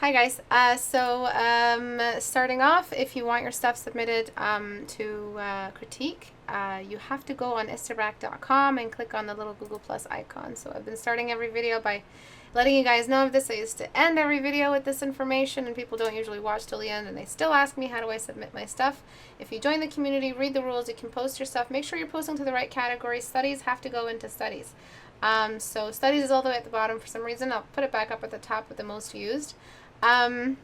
Hi guys. Starting off, if you want your stuff submitted to Critique, you have to go on Istebrak.com and click on the little Google Plus icon. So I've been starting every video by letting you guys know of this. I used to end every video with this information, and people don't usually watch till the end, and they still ask me, how do I submit my stuff? If you join the community, read the rules, you can post your stuff. Make sure you're posting to the right category. Studies have to go into studies. So studies is all the way at the bottom for some reason. I'll put it back up at the top with the most used. And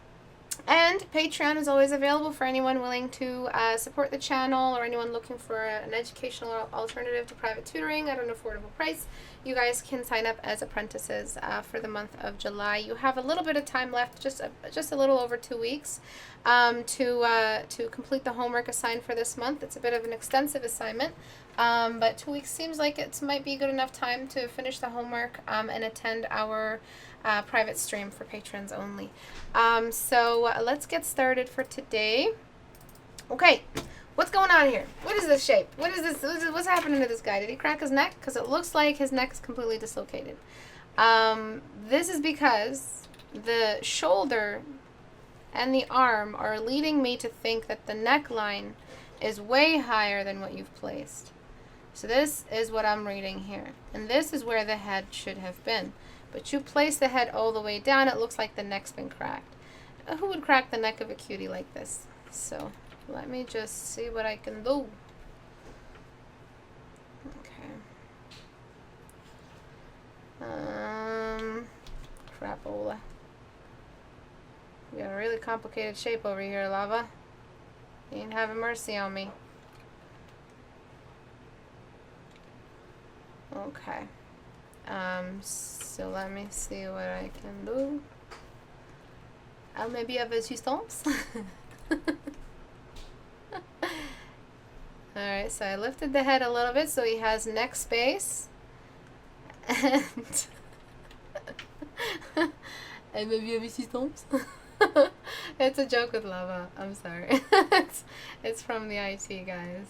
Patreon is always available for anyone willing to support the channel, or anyone looking for an educational alternative to private tutoring at an affordable price. You guys can sign up as apprentices for the month of July. You have a little bit of time left, just a little over 2 weeks, to complete the homework assigned for this month. It's a bit of an extensive assignment, but 2 weeks seems like it might be good enough time to finish the homework and attend our private stream for patrons only. Let's get started for today. Okay, what's going on here? What is this shape? What is this? What's happening to this guy? Did he crack his neck? Because it looks like his neck is completely dislocated. This is because the shoulder and the arm are leading me to think that the neckline is way higher than what you've placed. So this is what I'm reading here. And this is where the head should have been. But you place the head all the way down, it looks like the neck's been cracked. Who would crack the neck of a cutie like this? So let me just see what I can do. Okay. Crapola. We got a really complicated shape over here, Lava. You ain't having mercy on me. Okay. So let me see what I can do. Maybe have assistance. Alright, so I lifted the head a little bit so he has neck space. And maybe have assistance. It's a joke with Lava. I'm sorry. it's from the IT guys.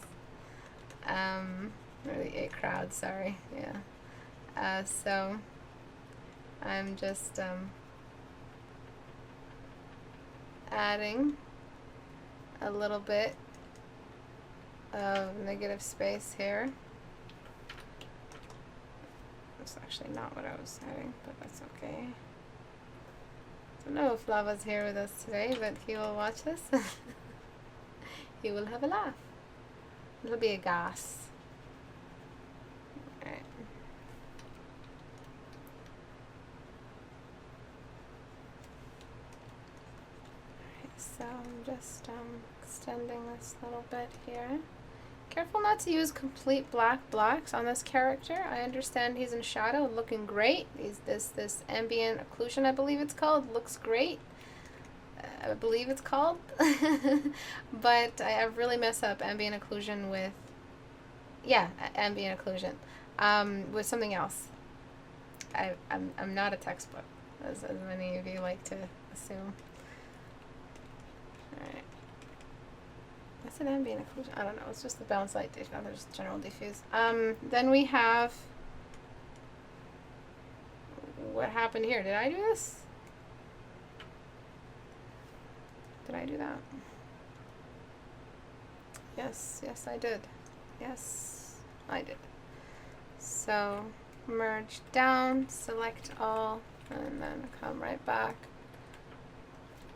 Or the 8 crowd, sorry. Yeah. So I'm just adding a little bit of negative space here. That's actually not what I was having, but that's okay. I don't know if Lava's here with us today, but he will watch this. He will have a laugh. It'll be a gas. Alright. So I'm just extending this little bit here. Careful not to use complete black blocks on this character. I understand he's in shadow, looking great. This ambient occlusion, I believe it's called, looks great. I believe it's called. But I really mess up ambient occlusion with, yeah, ambient occlusion, with something else. I'm not a textbook, as many of you like to assume. Alright. What's an ambient occlusion? I don't know. It's just the bounce light diffuse. No, there's general diffuse. Then we have... What happened here? Did I do this? Did I do that? Yes, I did. Yes, I did. So, merge down, select all, and then come right back.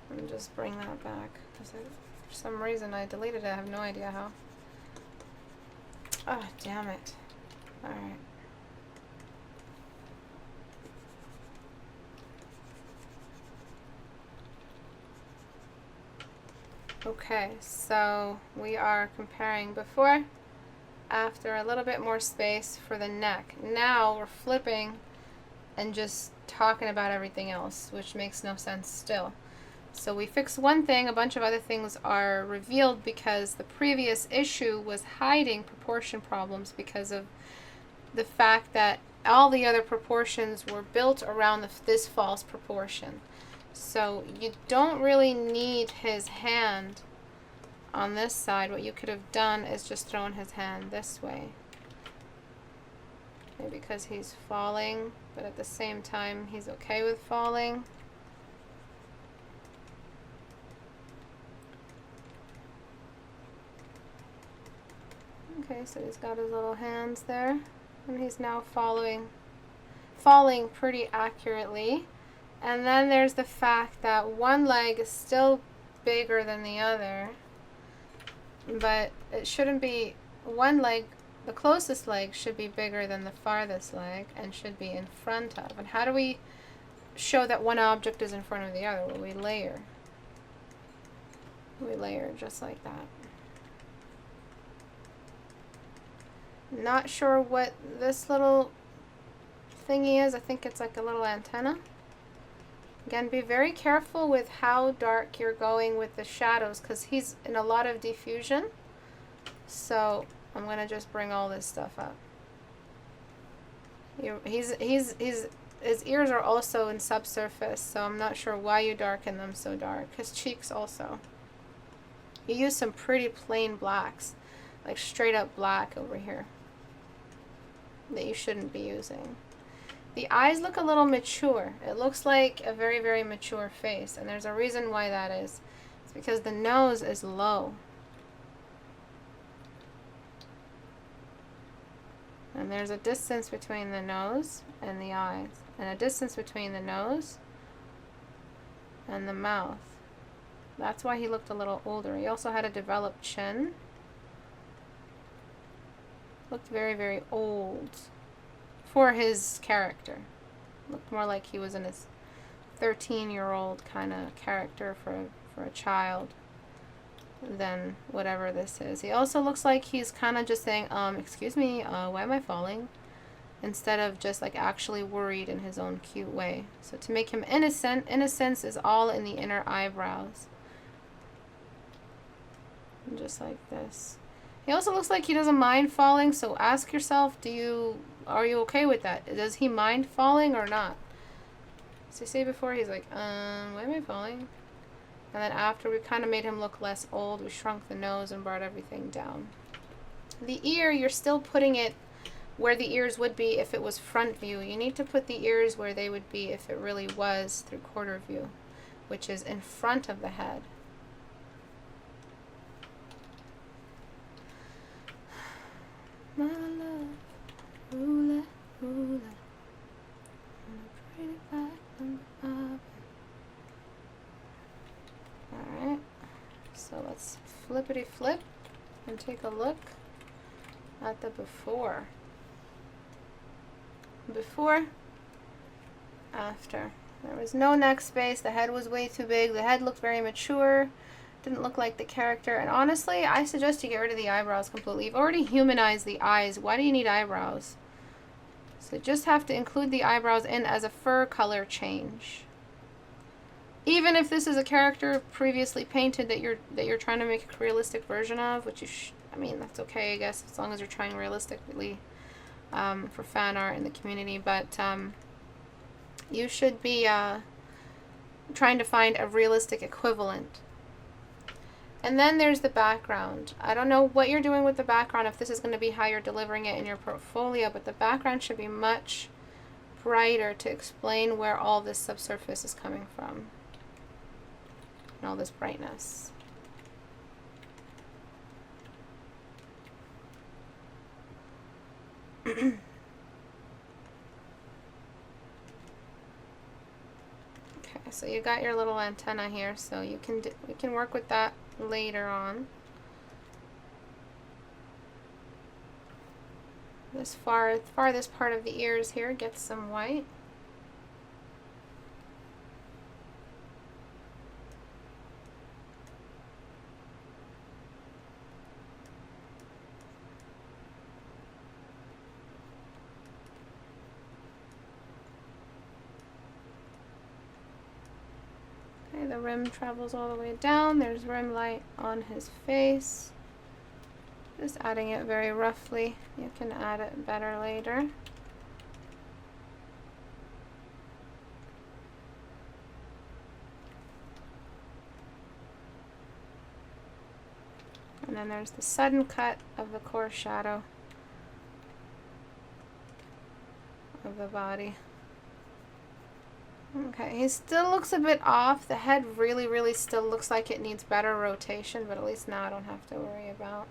And just bring that back. For some reason I deleted it. I have no idea how. Oh, damn it. Alright. Okay, so we are comparing before, after, a little bit more space for the neck. Now we're flipping and just talking about everything else, which makes no sense still. So we fix one thing, a bunch of other things are revealed because the previous issue was hiding proportion problems because of the fact that all the other proportions were built around this false proportion. So you don't really need his hand on this side. What you could have done is just thrown his hand this way. Maybe because he's falling, but at the same time he's okay with falling. so he's got his little hands there, and he's now falling pretty accurately. And then there's the fact that one leg is still bigger than the other, but it shouldn't be. One leg, the closest leg, should be bigger than the farthest leg and should be in front of. And how do we show that one object is in front of the other? Well, we layer. We layer just like that. Not sure what this little thingy is. I think it's like a little antenna. Again, be very careful with how dark you're going with the shadows because he's in a lot of diffusion. So I'm going to just bring all this stuff up. His ears are also in subsurface, so I'm not sure why you darken them so dark. His cheeks also. You use some pretty plain blacks, like straight up black over here, that you shouldn't be using. The eyes look a little mature. It looks like a very, very mature face, and there's a reason why that is. It's because the nose is low. And there's a distance between the nose and the eyes, and a distance between the nose and the mouth. That's why he looked a little older. He also had a developed chin. Looked very, very old for his character. Looked more like he was in his 13-year-old kind of character for a child than whatever this is. He also looks like he's kind of just saying, excuse me, why am I falling? Instead of just like actually worried in his own cute way. So to make him innocent, innocence is all in the inner eyebrows. And just like this. He also looks like he doesn't mind falling, so ask yourself, are you okay with that? Does he mind falling or not? So see before he's like, why am I falling? And then after we kind of made him look less old, we shrunk the nose and brought everything down. The ear, you're still putting it where the ears would be if it was front view. You need to put the ears where they would be if it really was through quarter view, which is in front of the head. My love, hula, hula, pretty black and bobbin. Alright, so let's flippity flip and take a look at the before. Before, after. There was no neck space, the head was way too big, the head looked very mature, didn't look like the character, and honestly, I suggest you get rid of the eyebrows completely. You've already humanized the eyes, why do you need eyebrows? So you just have to include the eyebrows in as a fur color change. Even if this is a character previously painted that you're trying to make a realistic version of, which I mean, that's okay, I guess, as long as you're trying realistically for fan art in the community. But you should be trying to find a realistic equivalent. And then there's the background. I don't know what you're doing with the background, if this is going to be how you're delivering it in your portfolio, but the background should be much brighter to explain where all this subsurface is coming from. And all this brightness. Okay, so you got your little antenna here, so we can work with that later on. This farthest part of the ears here gets some white. Okay, the rim travels all the way down. There's rim light on his face. Just adding it very roughly. You can add it better later. And then there's the sudden cut of the core shadow of the body. Okay, he still looks a bit off. The head really, really still looks like it needs better rotation, but at least now I don't have to worry about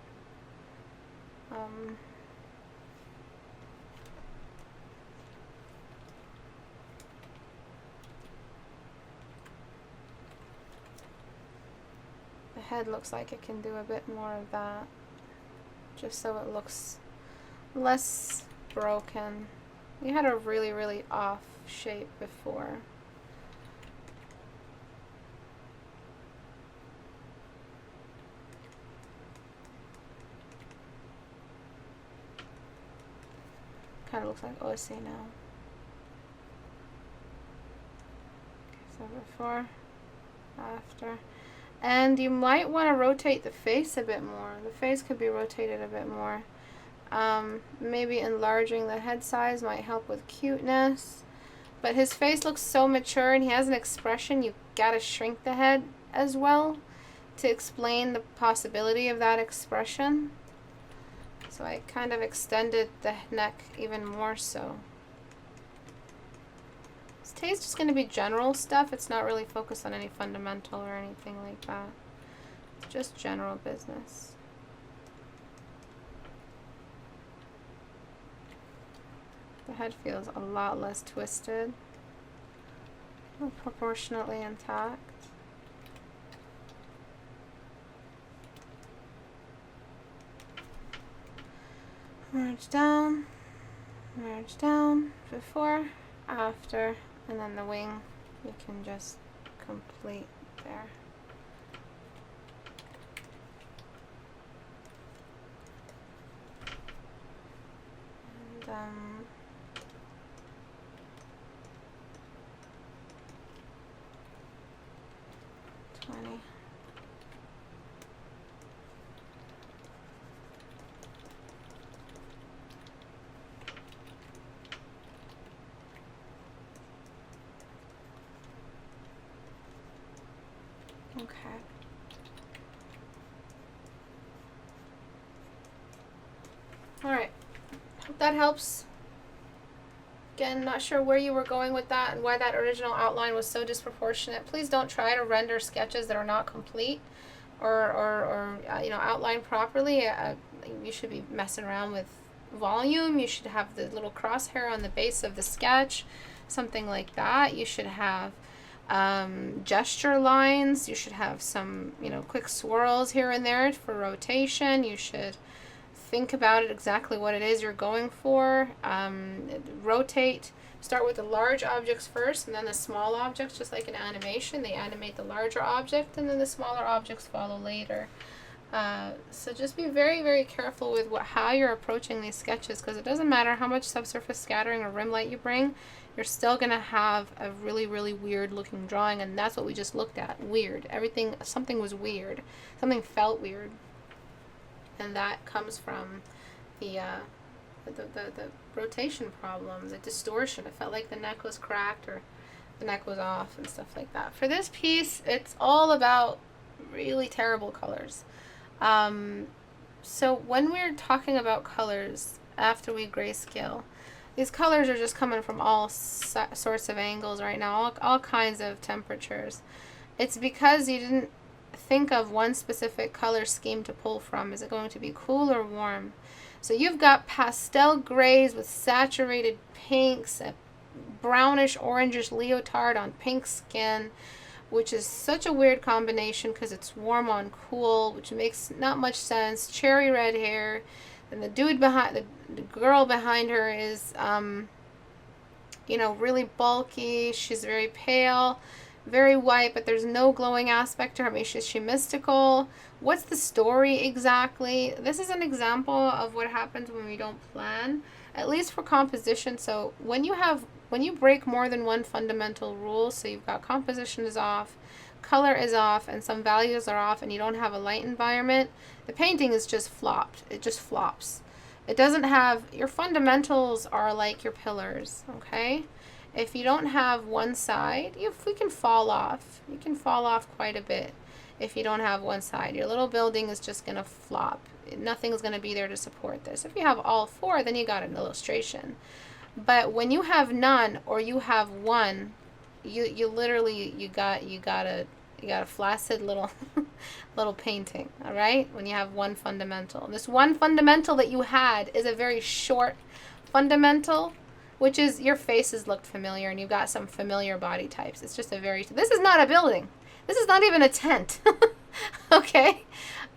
The head looks like it can do a bit more of that, just so it looks less broken. You had a really, really off shape before. Kind of looks like OC now. Okay, so before, after. And you might want to rotate the face a bit more. The face could be rotated a bit more. Maybe enlarging the head size might help with cuteness. But his face looks so mature and he has an expression, you gotta shrink the head as well to explain the possibility of that expression. So I kind of extended the neck even more so. Today's just going to be general stuff. It's not really focused on any fundamental or anything like that. It's just general business. The head feels a lot less twisted. Proportionately intact. Merge down, before, after, and then the wing you can just complete there. And 20. Okay. All right. Hope that helps. Again, not sure where you were going with that and why that original outline was so disproportionate. Please don't try to render sketches that are not complete or you know, outline properly. You should be messing around with volume. You should have the little crosshair on the base of the sketch, something like that. You should have gesture lines. You should have some, you know, quick swirls here and there for rotation. You should think about it exactly what it is you're going for. Rotate. Start with the large objects first and then the small objects, just like in animation. They animate the larger object and then the smaller objects follow later. So just be very, very careful with how you're approaching these sketches, because it doesn't matter how much subsurface scattering or rim light you bring, you're still going to have a really, really weird looking drawing, and that's what we just looked at. Weird. Something was weird. Something felt weird. And that comes from the rotation problem, the distortion. It felt like the neck was cracked or the neck was off and stuff like that. For this piece, it's all about really terrible colors. So when we're talking about colors after we grayscale, these colors are just coming from all sorts of angles right now, all kinds of temperatures. It's because you didn't think of one specific color scheme to pull from. Is it going to be cool or warm? So you've got pastel grays with saturated pinks, a brownish orangish leotard on pink skin, which is such a weird combination because it's warm on cool, which makes not much sense. Cherry red hair, and the dude behind the girl behind her is you know, really bulky. She's very pale, very white, but there's no glowing aspect to her. Maybe is she mystical? What's the story exactly? This is an example of what happens when we don't plan, at least for composition. So when you break more than one fundamental rule, so you've got composition is off, color is off, and some values are off, and you don't have a light environment, the painting is just flopped. It just flops. It doesn't have, your fundamentals are like your pillars, okay? If you don't have one side, we can fall off. You can fall off quite a bit if you don't have one side. Your little building is just going to flop. Nothing's going to be there to support this. If you have all four, then you got an illustration. But when you have none or you have one, you literally, you gotta You got a flaccid little little painting, all right? When you have one fundamental. This one fundamental that you had is a very short fundamental, which is your faces looked familiar and you've got some familiar body types. It's just a very, this is not a building. This is not even a tent. Okay?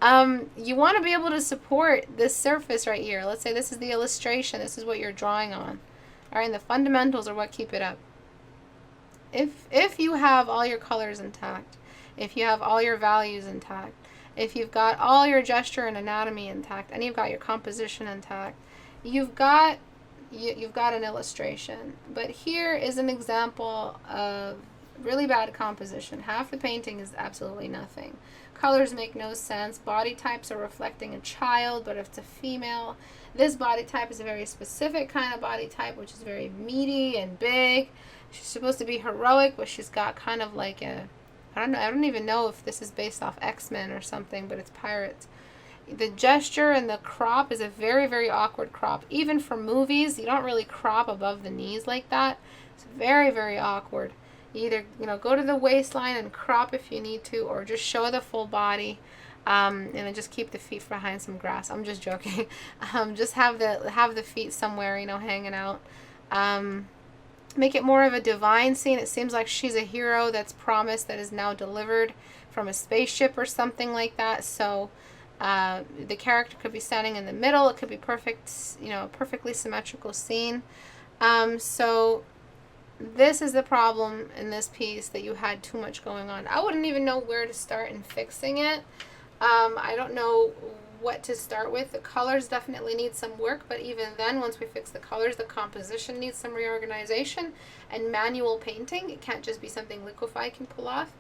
You want to be able to support this surface right here. Let's say this is the illustration. This is what you're drawing on. All right, and the fundamentals are what keep it up. If you have all your colors intact, if you have all your values intact, if you've got all your gesture and anatomy intact, and you've got your composition intact, you've got an illustration. But here is an example of really bad composition. Half the painting is absolutely nothing. Colors make no sense. Body types are reflecting a child, but if it's a female, this body type is a very specific kind of body type, which is very meaty and big. She's supposed to be heroic, but she's got kind of like a, I don't even know if this is based off X-Men or something, but it's pirates. The gesture and the crop is a very, very awkward crop. Even for movies, you don't really crop above the knees like that. It's very, very awkward. You either, go to the waistline and crop if you need to, or just show the full body, and then just keep the feet behind some grass. I'm just joking. Just have the feet somewhere, hanging out. Make it more of a divine scene. It seems like she's a hero that's promised, that is now delivered from a spaceship or something like that. So the character could be standing in the middle. It could be perfect, a perfectly symmetrical scene. So this is the problem in this piece, that you had too much going on. I wouldn't even know where to start in fixing it. I don't know what to start with. The colors definitely need some work, but even then, once we fix the colors, the composition needs some reorganization and manual painting. It can't just be something Liquify can pull off.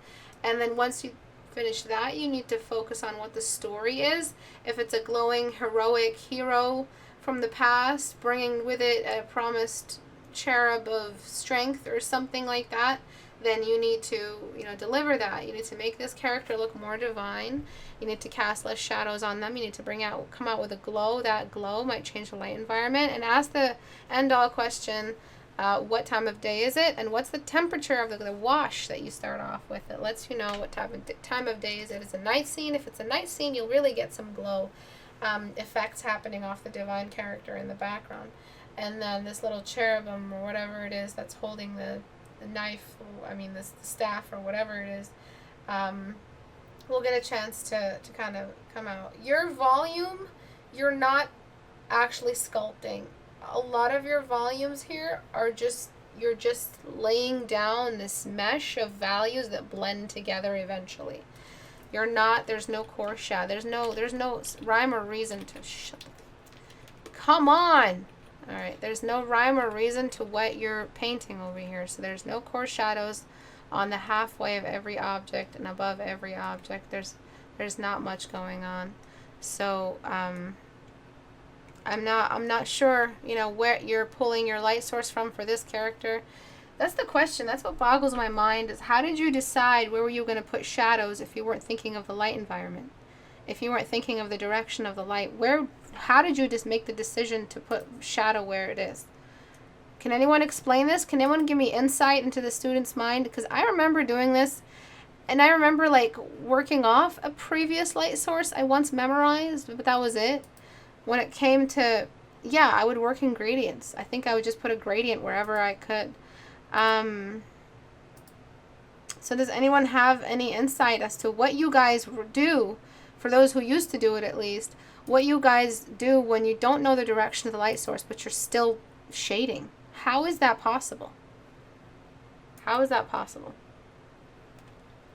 And then once you finish that, you need to focus on what the story is. If it's a glowing, heroic hero from the past, bringing with it a promised cherub of strength or something like that, then you need to, deliver that. You need to make this character look more divine. You need to cast less shadows on them. You need to come out with a glow. That glow might change the light environment. And ask the end-all question, what time of day is it? And what's the temperature of the wash that you start off with? It lets you know what time of day is it. If it's a night scene, you'll really get some glow effects happening off the divine character in the background. And then this little cherubim or whatever it is that's holding the knife, the staff or whatever it is, we'll get a chance to kind of come out. Your volume, you're not actually sculpting. A lot of your volumes here are you're just laying down this mesh of values that blend together eventually. There's no core shadow. There's no rhyme or reason to, come on! Alright, there's no rhyme or reason to what you're painting over here. So there's no core shadows on the halfway of every object and above every object. There's not much going on. So I'm not sure, where you're pulling your light source from for this character. That's the question. That's what boggles my mind, is how did you decide where were you going to put shadows if you weren't thinking of the light environment? If you weren't thinking of the direction of the light, how did you just make the decision to put shadow where it is? Can anyone explain this? Can anyone give me insight into the student's mind? Because I remember doing this, and I remember working off a previous light source I once memorized, but that was it. When it came to, I would work in gradients. I think I would just put a gradient wherever I could. So does anyone have any insight as to what you guys do, for those who used to do it at least, what you guys do when you don't know the direction of the light source, but you're still shading? How is that possible? How is that possible?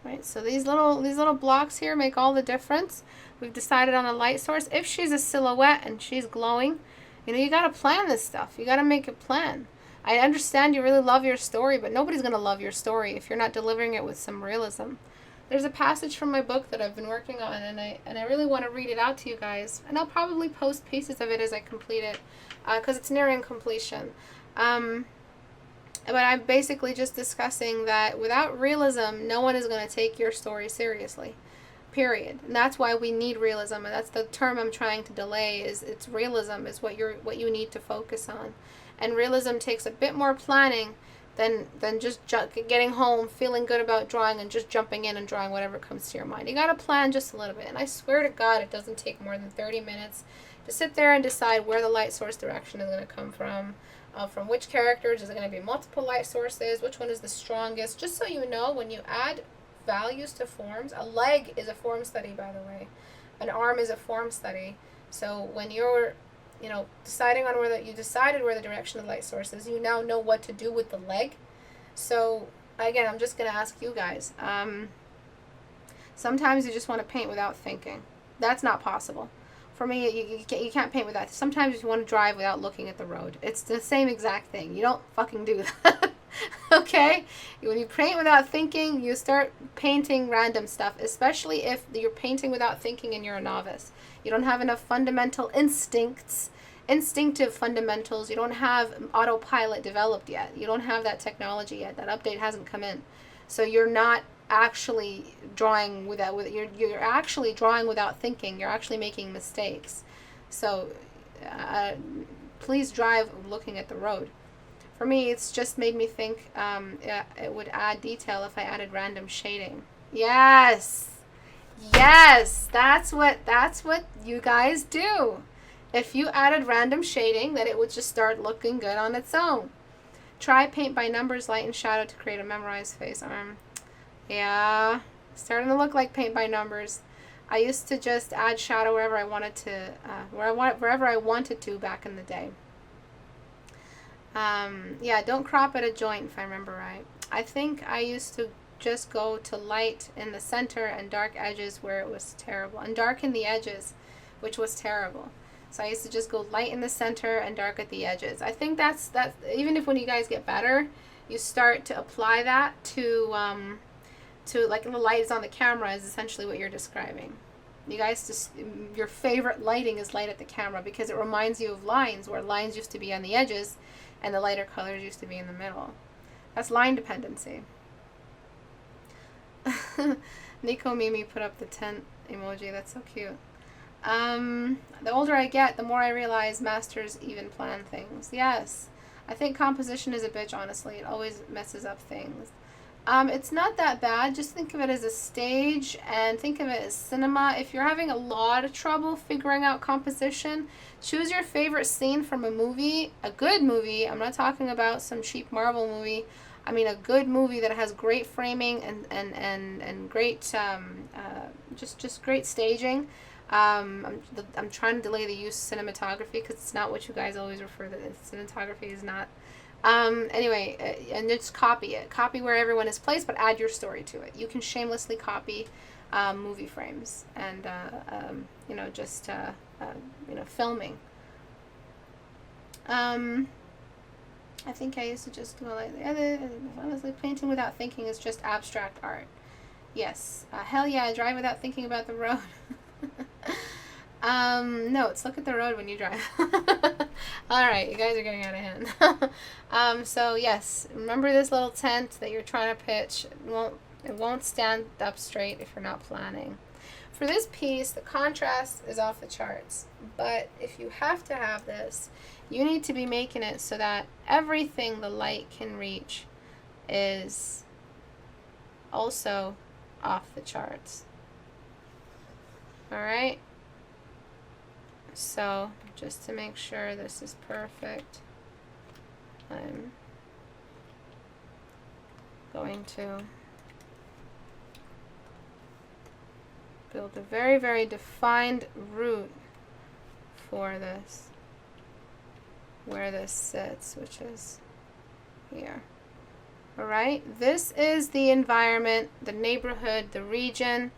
Right, so these little blocks here make all the difference. We've decided on a light source. If she's a silhouette and she's glowing, you got to plan this stuff. You got to make a plan. I understand you really love your story, but nobody's going to love your story if you're not delivering it with some realism. There's a passage from my book that I've been working on, and I really want to read it out to you guys. And I'll probably post pieces of it as I complete it, because it's nearing completion. But I'm basically just discussing that without realism, no one is going to take your story seriously. Period. And that's why we need realism, and that's the term I'm trying to delay. It's realism is what you need to focus on. And realism takes a bit more planning than just getting home, feeling good about drawing, and just jumping in and drawing whatever comes to your mind. You got to plan just a little bit. And I swear to God, it doesn't take more than 30 minutes to sit there and decide where the light source direction is going to come from which characters. Is it going to be multiple light sources? Which one is the strongest? Just so you know, when you add values to forms, a leg is a form study, by the way. An arm is a form study. So when you're deciding on you decided where the direction of the light source is, you now know what to do with the leg. So again, I'm just going to ask you guys. Sometimes you just want to paint without thinking. That's not possible. For me, you can't paint without. Sometimes you want to drive without looking at the road. It's the same exact thing. You don't fucking do that. Okay? When you paint without thinking, you start painting random stuff, especially if you're painting without thinking and you're a novice. You don't have enough fundamental instinctive fundamentals. You don't have autopilot developed yet. You don't have that technology yet. That update hasn't come in. So you're not actually drawing you're actually drawing without thinking. You're actually making mistakes. So please drive looking at the road. For me, it's just made me think it would add detail if I added random shading. Yes, that's what you guys do. If you added random shading, then it would just start looking good on its own. Try paint by numbers, light and shadow to create a memorized face arm. Yeah, starting to look like paint by numbers. I used to just add shadow wherever I wanted to, wherever I wanted to back in the day. Yeah, don't crop at a joint if I remember right. I think I used to just go to light in the center and dark edges where it was terrible, and dark in the edges, which was terrible. So I used to just go light in the center and dark at the edges. I think that's even if when you guys get better, you start to apply that to like the light is on the camera is essentially what you're describing. You guys just, your favorite lighting is light at the camera because it reminds you of lines, where lines used to be on the edges and the lighter colors used to be in the middle. That's line dependency. Nico Mimi put up the tent emoji. That's so cute. The older I get, the more I realize masters even plan things. Yes. I think composition is a bitch, honestly. It always messes up things. It's not that bad. Just think of it as a stage and think of it as cinema. If you're having a lot of trouble figuring out composition, choose your favorite scene from a movie, a good movie. I'm not talking about some cheap Marvel movie. I mean a good movie that has great framing and great just great staging. I'm trying to delay the use of cinematography because it's not what you guys always refer to. Cinematography is not. Anyway, and just copy it. Copy where everyone is placed, but add your story to it. You can shamelessly copy movie frames and, just filming. I think I used to just go like the other. Honestly, painting without thinking is just abstract art. Yes. Hell yeah, drive without thinking about the road. No, it's look at the road when you drive. Alright, you guys are getting out of hand. So yes, remember this little tent that you're trying to pitch. It won't stand up straight if you're not planning. For this piece, the contrast is off the charts. But if you have to have this, you need to be making it so that everything the light can reach is also off the charts. Alright? So, just to make sure this is perfect, I'm going to build a very, very defined route for this, where this sits, which is here. Alright, this is the environment, the neighborhood, the region,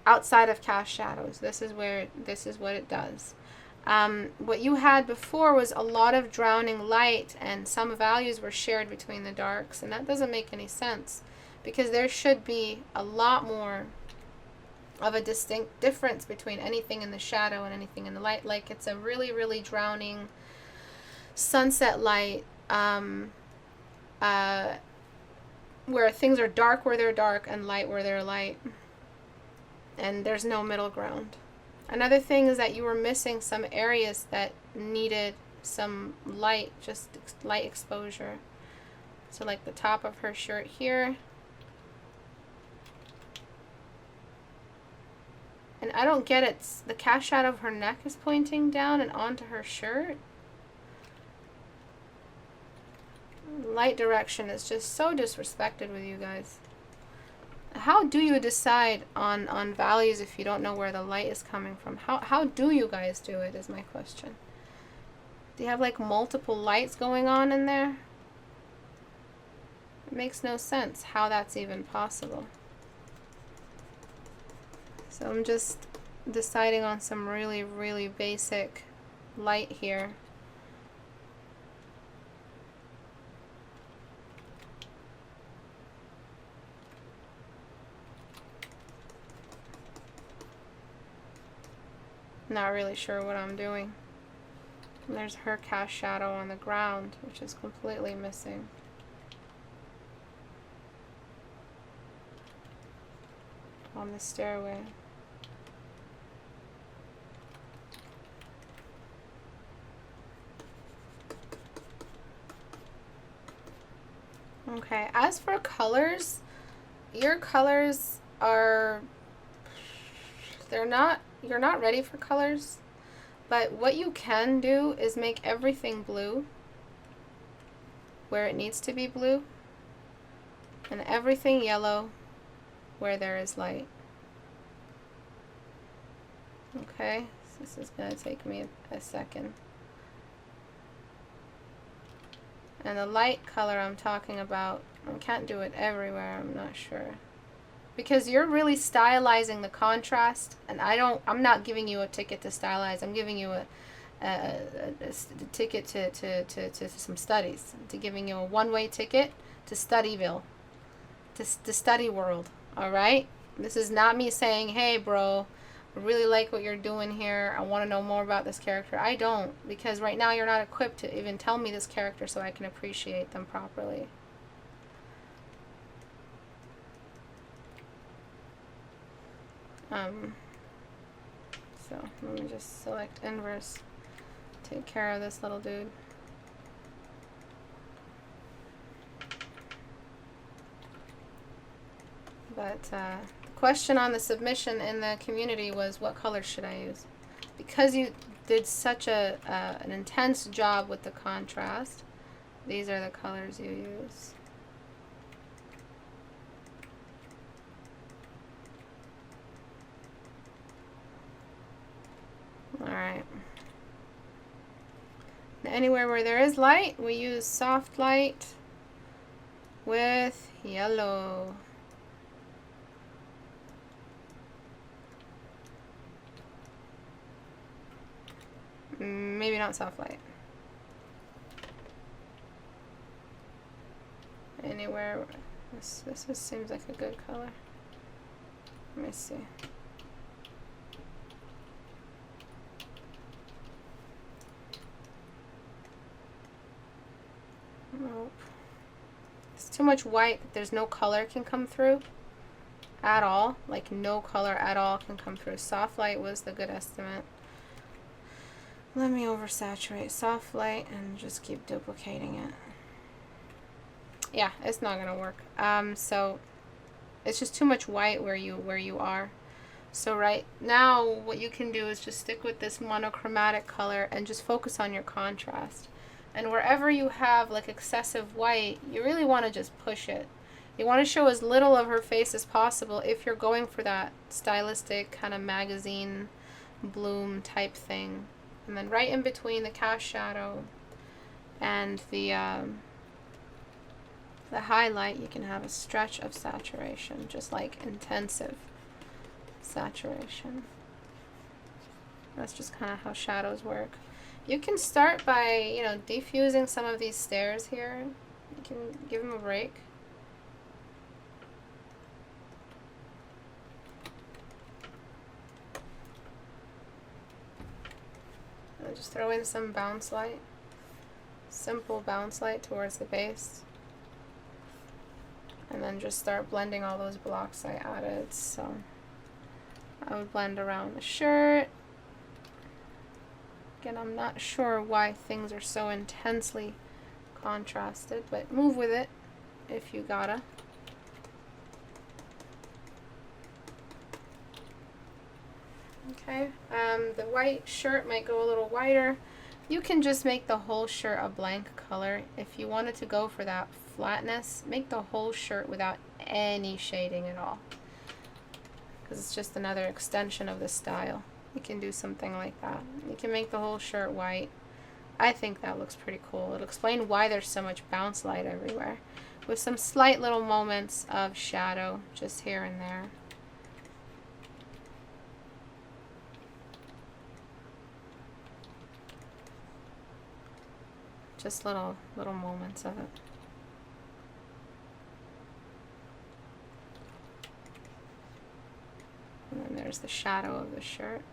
outside of cast shadows. This is what it does. What you had before was a lot of drowning light and some values were shared between the darks, and that doesn't make any sense because there should be a lot more of a distinct difference between anything in the shadow and anything in the light. Like it's a really, really drowning sunset light where things are dark where they're dark and light where they're light. And there's no middle ground. Another thing is that you were missing some areas that needed some light, just light exposure. So like the top of her shirt here. And I don't get it. The cast shadow of her neck is pointing down and onto her shirt. Light direction is just so disrespected with you guys. How do you decide on values if you don't know where the light is coming from? How do you guys do it is my question. Do you have like multiple lights going on in there? It makes no sense how that's even possible. So I'm just deciding on some really, really basic light here. Not really sure what I'm doing. And there's her cast shadow on the ground, which is completely missing. On the stairway. Okay, as for colors, your colors are, you're not ready for colors, but what you can do is make everything blue where it needs to be blue, and everything yellow where there is light. Okay, so this is going to take me a second. And the light color I'm talking about, I can't do it everywhere, I'm not sure. Because you're really stylizing the contrast, and I'm not giving you a ticket to stylize, I'm giving you a ticket to some studies. To giving you a one-way ticket to Studyville, to study world, alright? This is not me saying, hey bro, I really like what you're doing here. I want to know more about this character. I don't, because right now you're not equipped to even tell me this character so I can appreciate them properly. So let me just select inverse. Take care of this little dude. But the question on the submission in the community was, what color should I use? Because you did such an intense job with the contrast, these are the colors you use. Alright. Anywhere where there is light, we use soft light with yellow. Maybe not soft light. Anywhere. This just seems like a good color. Let me see. Nope. It's too much white that there's no color can come through at all. Like no color at all can come through. Soft light was the good estimate. Let me oversaturate soft light and just keep duplicating it. Yeah, it's not gonna work. So it's just too much white where you are. So right now what you can do is just stick with this monochromatic color and just focus on your contrast. And wherever you have like excessive white, you really want to just push it. You want to show as little of her face as possible if you're going for that stylistic kind of magazine bloom type thing. And then right in between the cast shadow and the highlight, you can have a stretch of saturation, just like intensive saturation. That's just kind of how shadows work. You can start by, you know, defusing some of these stairs here. You can give them a break. And just throw in some bounce light. Simple bounce light towards the base. And then just start blending all those blocks I added. So I would blend around the shirt. Again, I'm not sure why things are so intensely contrasted, but move with it. if you gotta. Okay, the white shirt might go a little whiter. You can just make the whole shirt a blank color. If you wanted to go for that flatness, make the whole shirt without any shading at all, because it's just another extension of the style. You can do something like that. You can make the whole shirt white. I think that looks pretty cool. It'll explain why there's so much bounce light everywhere, with some slight little moments of shadow just here and there. Just little moments of it. And then there's the shadow of the shirt.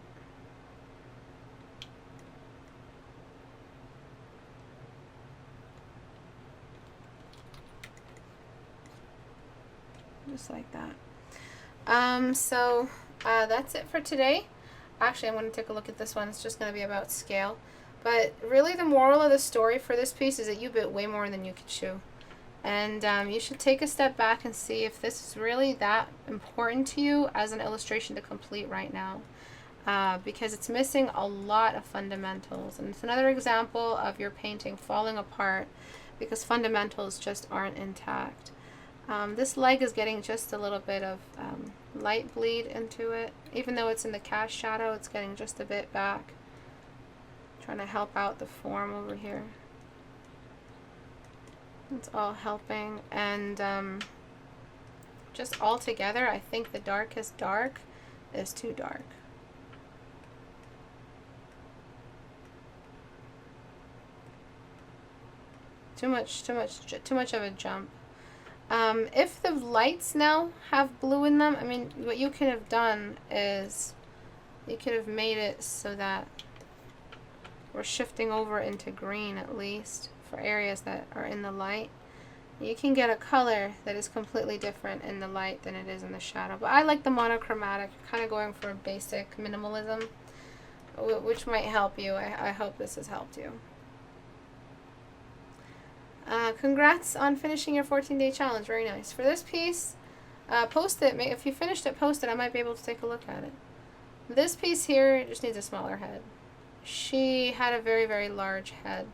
Just like that. That's it for today. Actually, I'm going to take a look at this one. It's just going to be about scale. But really the moral of the story for this piece is that you bit way more than you could chew. And you should take a step back and see if this is really that important to you as an illustration to complete right now. Because it's missing a lot of fundamentals. And it's another example of your painting falling apart because fundamentals just aren't intact. This leg is getting just a little bit of light bleed into it. Even though it's in the cast shadow, it's getting just a bit back. Trying to help out the form over here. It's all helping. And just all together, I think the darkest dark is too dark. Too much of a jump. If the lights now have blue in them, I mean, what you could have done is you could have made it so that we're shifting over into green at least for areas that are in the light. You can get a color that is completely different in the light than it is in the shadow. But I like the monochromatic, kind of going for a basic minimalism, which might help you. I hope this has helped you. Congrats on finishing your 14-day challenge. Very nice. For this piece, post it. If you finished it, post it. I might be able to take a look at it. This piece here just needs a smaller head. She had a very, very large head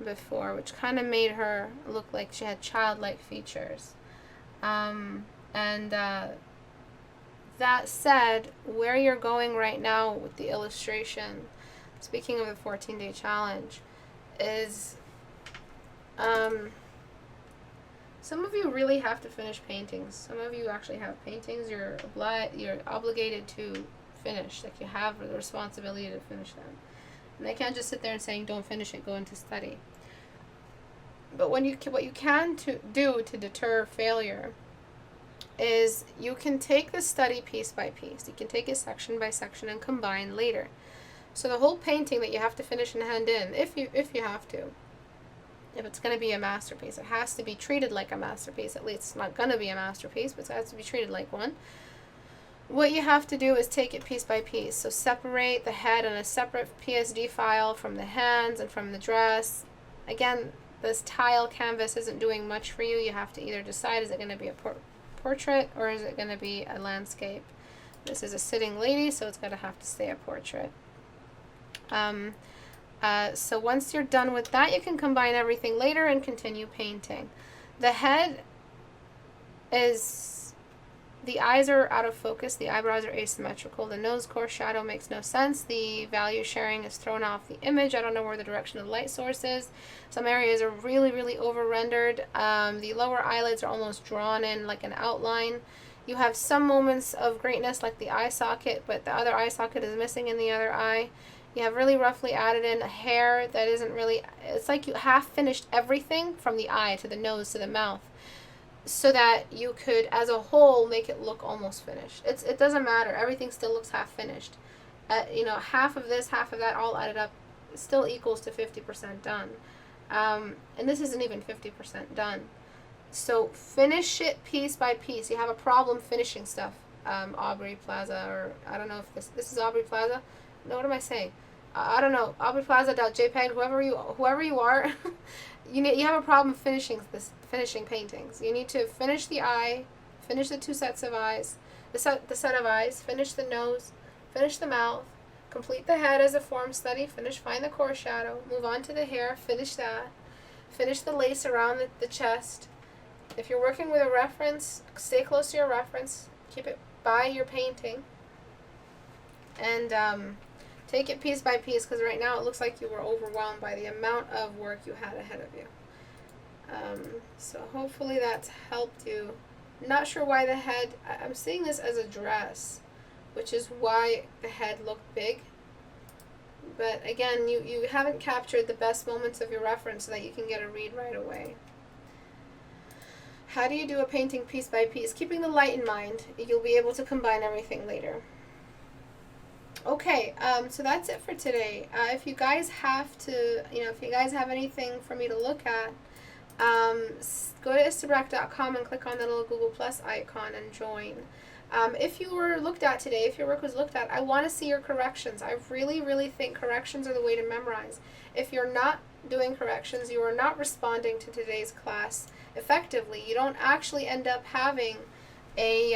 before, which kind of made her look like she had childlike features. That said, where you're going right now with the illustration, speaking of the 14-day challenge, is some of you really have to finish paintings. Some of you actually have paintings you're obligated to finish. Like, you have the responsibility to finish them. And I can't just sit there and saying, don't finish it, go into study. But what you can do to deter failure is you can take the study piece by piece. You can take it section by section and combine later. So the whole painting that you have to finish and hand in, if you have to, if it's going to be a masterpiece, it has to be treated like a masterpiece. At least it's not going to be a masterpiece, but it has to be treated like one. What you have to do is take it piece by piece. So separate the head in a separate PSD file from the hands and from the dress. Again, this tile canvas isn't doing much for you. You have to either decide, is it going to be a portrait or is it going to be a landscape? This is a sitting lady, so it's going to have to stay a portrait. So once you're done with that, you can combine everything later and continue painting. The head is... The eyes are out of focus, the eyebrows are asymmetrical, the nose core shadow makes no sense, the value sharing is thrown off the image. I don't know where the direction of the light source is. Some areas are really, really over-rendered. The lower eyelids are almost drawn in like an outline. You have some moments of greatness like the eye socket, but the other eye socket is missing in the other eye. You have really roughly added in a hair that isn't really... It's like you half finished everything from the eye to the nose to the mouth, so that you could, as a whole, make it look almost finished. It doesn't matter. Everything still looks half finished. Half of this, half of that, all added up, still equals to 50% done. And this isn't even 50% done. So finish it piece by piece. You have a problem finishing stuff. Aubrey Plaza, or I don't know if this is Aubrey Plaza. No, what am I saying? I don't know. AubreyPlaza.jpg, whoever you are. you have a problem finishing paintings. You need to finish the eye, finish the two sets of eyes, the set of eyes, finish the nose, finish the mouth, complete the head as a form study, find the core shadow, move on to the hair, finish that, finish the lace around the chest. If you're working with a reference, stay close to your reference, keep it by your painting, and take it piece by piece, because right now it looks like you were overwhelmed by the amount of work you had ahead of you. So hopefully that's helped you. Not sure why the head, I'm seeing this as a dress, which is why the head looked big. But again, you haven't captured the best moments of your reference so that you can get a read right away. How do you do a painting piece by piece? Keeping the light in mind, you'll be able to combine everything later. Okay, so that's it for today. If you guys have to, if you guys have anything for me to look at, go to Istebrak.com and click on the little Google Plus icon and join. If you were looked at today, if your work was looked at, I want to see your corrections. I really, really think corrections are the way to memorize. If you're not doing corrections, you are not responding to today's class effectively. You don't actually end up having a,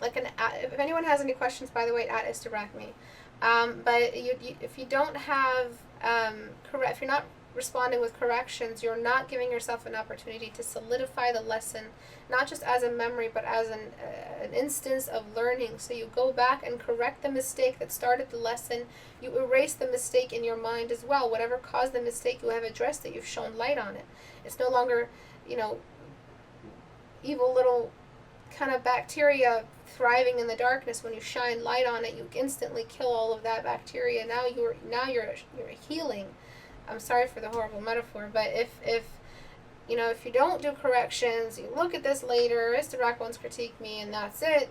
if anyone has any questions, by the way, at Istebrak me. But if you don't have, if you're not responding with corrections, you're not giving yourself an opportunity to solidify the lesson, not just as a memory, but as an instance of learning. So you go back and correct the mistake that started the lesson. You erase the mistake in your mind as well. Whatever caused the mistake, you have addressed it. You've shown light on it. It's no longer, evil little kind of bacteria thriving in the darkness. When you shine light on it, you instantly kill all of that bacteria. Now you're healing. I'm sorry for the horrible metaphor, but if you don't do corrections, you look at this later, Istebrak wants critique me, and that's it.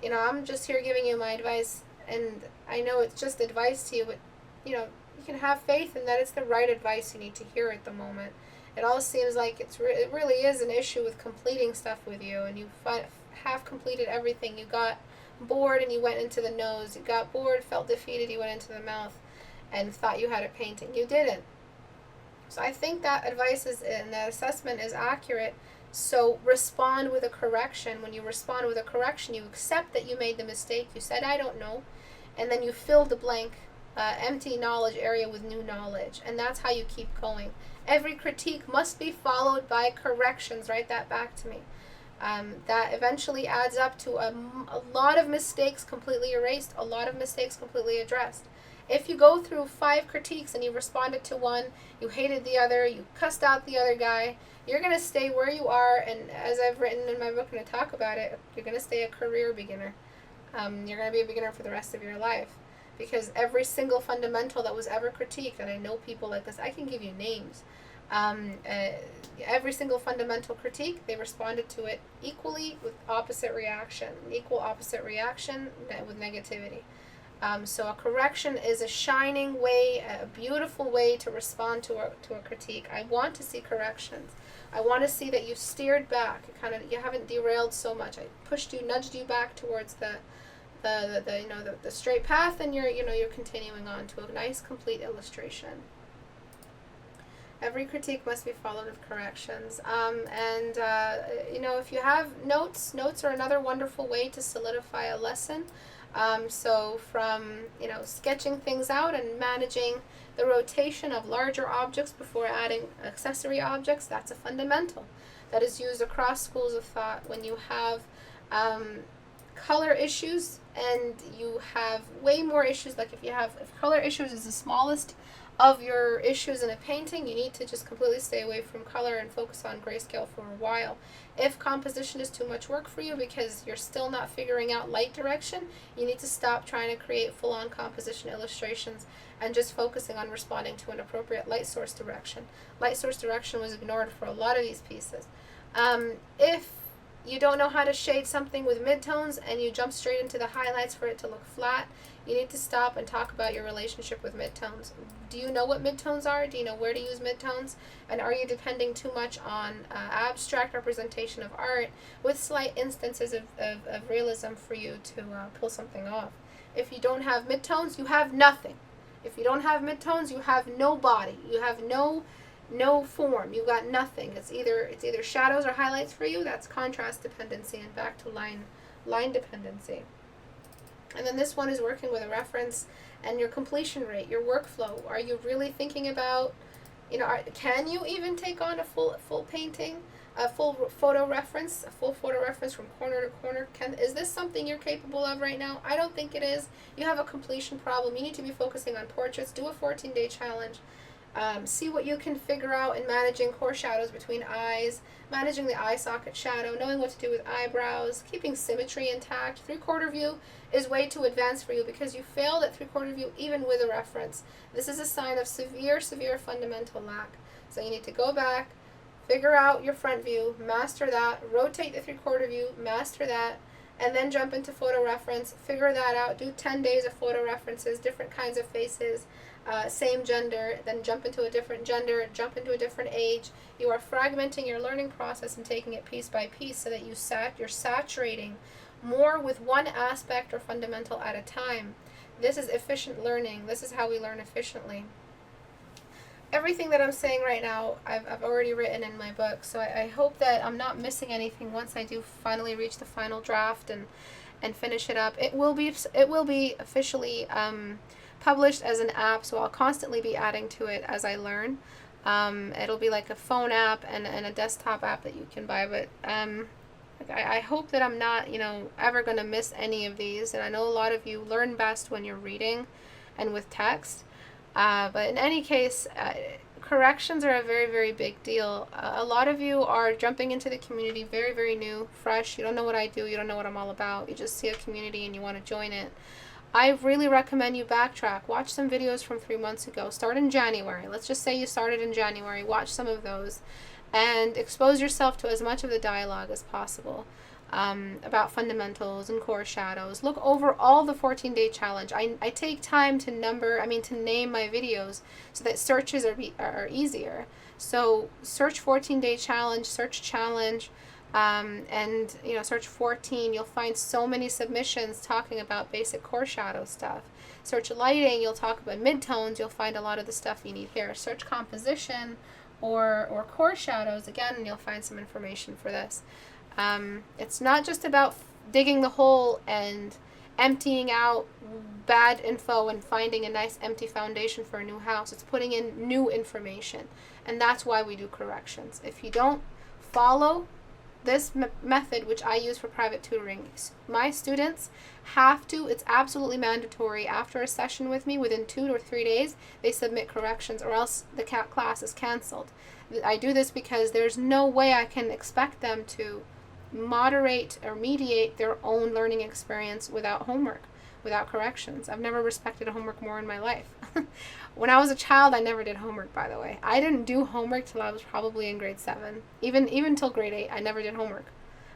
I'm just here giving you my advice, and I know it's just advice to you, but you can have faith in that it's the right advice you need to hear at the moment. It all seems like it really is an issue with completing stuff with you, and you have completed everything. You got bored and you went into the nose. You got bored, felt defeated, you went into the mouth, and thought you had a painting. You didn't. So I think that advice and that assessment is accurate. So respond with a correction. When you respond with a correction, you accept that you made the mistake. You said, I don't know. And then you fill the blank, empty knowledge area with new knowledge. And that's how you keep going. Every critique must be followed by corrections. Write that back to me. That eventually adds up to a lot of mistakes completely erased, a lot of mistakes completely addressed. If you go through 5 critiques and you responded to one, you hated the other, you cussed out the other guy, you're going to stay where you are, and as I've written in my book and I talk about it, you're going to stay a career beginner. You're going to be a beginner for the rest of your life. Because every single fundamental that was ever critiqued, and I know people like this, I can give you names. Every single fundamental critique, they responded to it equally with opposite reaction, equal opposite reaction with negativity. So a correction is a shining way, a beautiful way to respond to a critique. I want to see corrections. I want to see that you steered back. You haven't derailed so much. I pushed you, nudged you back towards the straight path, and you're continuing on to a nice complete illustration. Every critique must be followed with corrections. If you have notes are another wonderful way to solidify a lesson. So from, sketching things out and managing the rotation of larger objects before adding accessory objects, that's a fundamental that is used across schools of thought. When you have color issues and you have way more issues, like if color issues is the smallest of your issues in a painting, you need to just completely stay away from color and focus on grayscale for a while. If composition is too much work for you because you're still not figuring out light direction, you need to stop trying to create full-on composition illustrations and just focusing on responding to an appropriate light source direction. Light source direction was ignored for a lot of these pieces. If you don't know how to shade something with midtones and you jump straight into the highlights for it to look flat, you need to stop and talk about your relationship with midtones. Do you know what midtones are? Do you know where to use midtones? And are you depending too much on abstract representation of art with slight instances of realism for you to pull something off? If you don't have midtones, you have nothing. If you don't have midtones, you have no body. You have no no form. You've got nothing. It's either shadows or highlights for you. That's contrast dependency, and back to line dependency. And then this one is working with a reference and your completion rate, your workflow. Are you really thinking about, can you even take on a full painting, a full photo reference from corner to corner? Is this something you're capable of right now? I don't think it is. You have a completion problem. You need to be focusing on portraits. Do a 14-day challenge. See what you can figure out in managing core shadows between eyes, managing the eye socket shadow, knowing what to do with eyebrows, keeping symmetry intact. 3/4 view is way too advanced for you because you failed at 3/4 view even with a reference. This is a sign of severe fundamental lack. So you need to go back, figure out your front view, master that, rotate the 3/4 view, master that, and then jump into photo reference, figure that out, do 10 days of photo references, different kinds of faces, same gender, then jump into a different gender, jump into a different age. You are fragmenting your learning process and taking it piece by piece so that you're saturating more with one aspect or fundamental at a time. This is efficient learning. This is how we learn efficiently. Everything that I'm saying right now, I've already written in my book, so I hope that I'm not missing anything once I do finally reach the final draft and finish it up. It will be officially published as an app, so I'll constantly be adding to it as I learn. It'll be like a phone app and a desktop app that you can buy, but I hope that I'm not, ever going to miss any of these, and I know a lot of you learn best when you're reading and with text, but in any case, corrections are a very, very big deal. A lot of you are jumping into the community very, very new, fresh. You don't know what I do, you don't know what I'm all about, you just see a community and you want to join it. I really recommend you backtrack. Watch some videos from 3 months ago. Start in January. Let's just say you started in January. Watch some of those and expose yourself to as much of the dialogue as possible about fundamentals and core shadows. Look over all the 14-day challenge. I take time to name my videos so that searches are easier. So search 14-day challenge, search challenge, and search 14. You'll find so many submissions talking about basic core shadow stuff. Search lighting, you'll talk about midtones, you'll find a lot of the stuff you need here. Search composition or core shadows, again, and you'll find some information for this. It's not just about digging the hole and emptying out bad info and finding a nice empty foundation for a new house. It's putting in new information, and that's why we do corrections. If you don't follow this method, which I use for private tutoring, my students have to, it's absolutely mandatory, after a session with me, within 2 or 3 days, they submit corrections or else the class is canceled. I do this because there's no way I can expect them to moderate or mediate their own learning experience without homework, without corrections. I've never respected homework more in my life. When I was a child, I never did homework, by the way. I didn't do homework till I was probably in grade 7. Even till grade 8, I never did homework.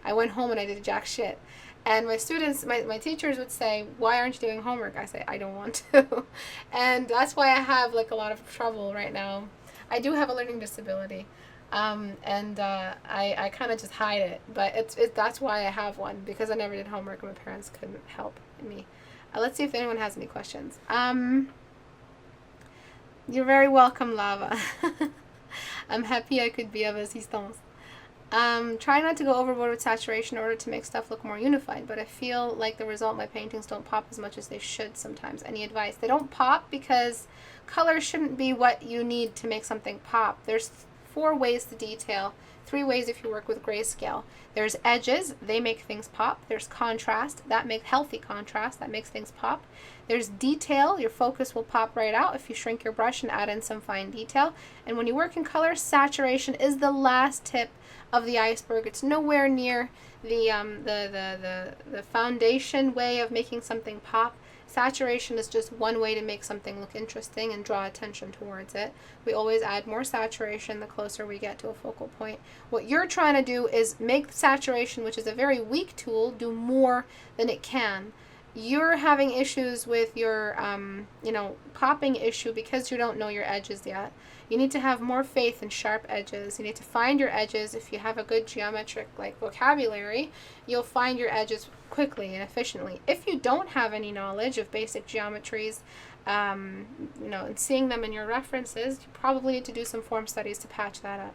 I went home and I did jack shit. And my students, my teachers would say, "Why aren't you doing homework?" I say, "I don't want to." And that's why I have a lot of trouble right now. I do have a learning disability. I kind of just hide it, but that's why I have one, because I never did homework and my parents couldn't help me. Let's see if anyone has any questions. You're very welcome, Lava. I'm happy I could be of assistance. Try not to go overboard with saturation in order to make stuff look more unified, but I feel like the result, my paintings don't pop as much as they should sometimes. Any advice? They don't pop because color shouldn't be what you need to make something pop. There's 4 ways to detail, 3 ways if you work with grayscale. There's edges, they make things pop. There's contrast, healthy contrast, that makes things pop. There's detail, your focus will pop right out if you shrink your brush and add in some fine detail. And when you work in color, saturation is the last tip of the iceberg. It's nowhere near the foundation way of making something pop. Saturation is just one way to make something look interesting and draw attention towards it. We always add more saturation the closer we get to a focal point. What you're trying to do is make saturation, which is a very weak tool, do more than it can. You're having issues with your, popping issue because you don't know your edges yet. You need to have more faith in sharp edges. You need to find your edges. If you have a good geometric vocabulary, you'll find your edges quickly and efficiently. If you don't have any knowledge of basic geometries, you know, and seeing them in your references, you probably need to do some form studies to patch that up.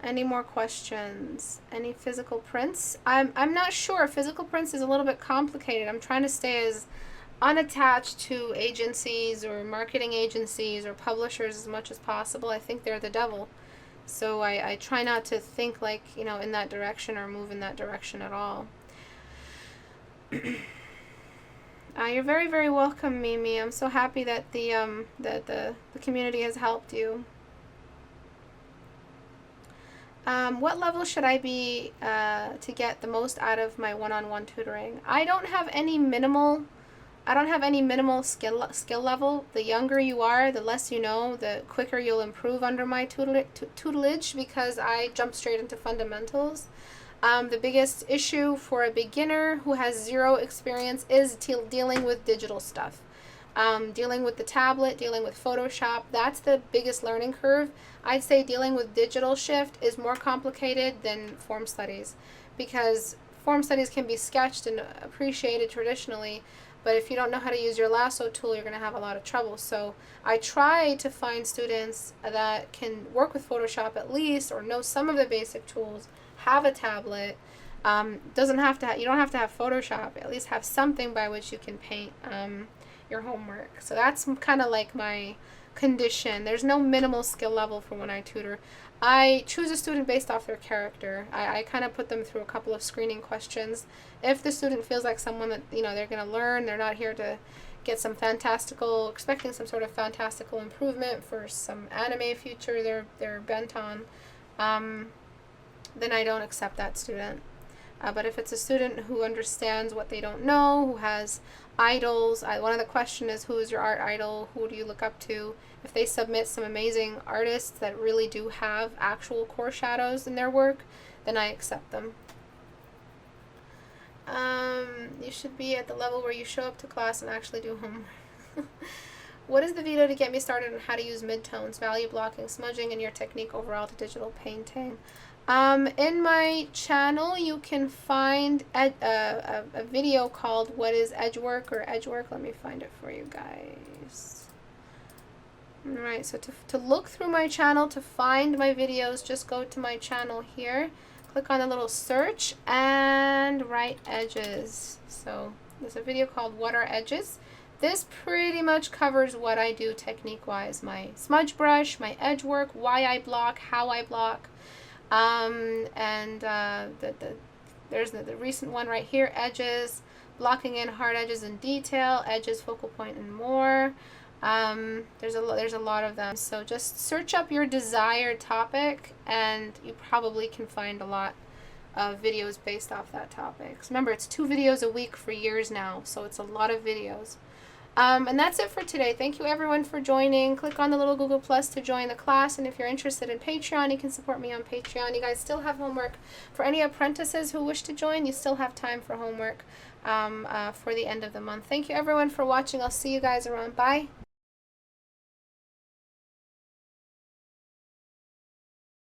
Any more questions? Any physical prints? I'm not sure. Physical prints is a little bit complicated. I'm trying to stay as unattached to agencies or marketing agencies or publishers as much as possible. I think they're the devil. So I try not to think like, you know, in that direction or move in that direction at all. You're very, very welcome, Mimi. I'm so happy that the community has helped you. What level should I be to get the most out of my one-on-one tutoring? I don't have any minimal skill level. The younger you are, the less you know, the quicker you'll improve under my tutelage, because I jump straight into fundamentals. The biggest issue for a beginner who has zero experience is dealing with digital stuff. Dealing with the tablet, dealing with Photoshop, that's the biggest learning curve. I'd say dealing with digital shift is more complicated than form studies, because form studies can be sketched and appreciated traditionally, but if you don't know how to use your lasso tool, you're going to have a lot of trouble. So I try to find students that can work with Photoshop at least, or know some of the basic tools, have a tablet. You don't have to have Photoshop, at least have something by which you can paint your homework. So that's kind of like my condition. There's no minimal skill level for when I tutor. I choose a student based off their character. I kind of put them through a couple of screening questions. If the student feels like someone that, you know, they're going to learn, they're not here to get some expecting some sort of fantastical improvement for some anime future they're bent on, then I don't accept that student. But if it's a student who understands what they don't know, who has idols, one of the questions is, who is your art idol? Who do you look up to? If they submit some amazing artists that really do have actual core shadows in their work, then I accept them. You should be at the level where you show up to class and actually do homework. What is the video to get me started on how to use midtones, value blocking, smudging, and your technique overall to digital painting? In my channel, you can find a video called What is Edge Work or Edge Work. Let me find it for you guys. Alright, so to look through my channel, to find my videos, just go to my channel here, click on the little search, and write edges. So there's a video called What are Edges? This pretty much covers what I do technique-wise. My smudge brush, my edge work, why I block, how I block. There's the recent one right here, edges, blocking in hard edges in detail, edges, focal point, and more. There's a lot of them. So just search up your desired topic, and you probably can find a lot of videos based off that topic. So remember, it's 2 videos a week for years now, so it's a lot of videos. And that's it for today. Thank you everyone for joining. Click on the little Google Plus to join the class, and if you're interested in Patreon, you can support me on Patreon. You guys still have homework. For any apprentices who wish to join, you still have time for homework for the end of the month. Thank you everyone for watching. I'll see you guys around. Bye.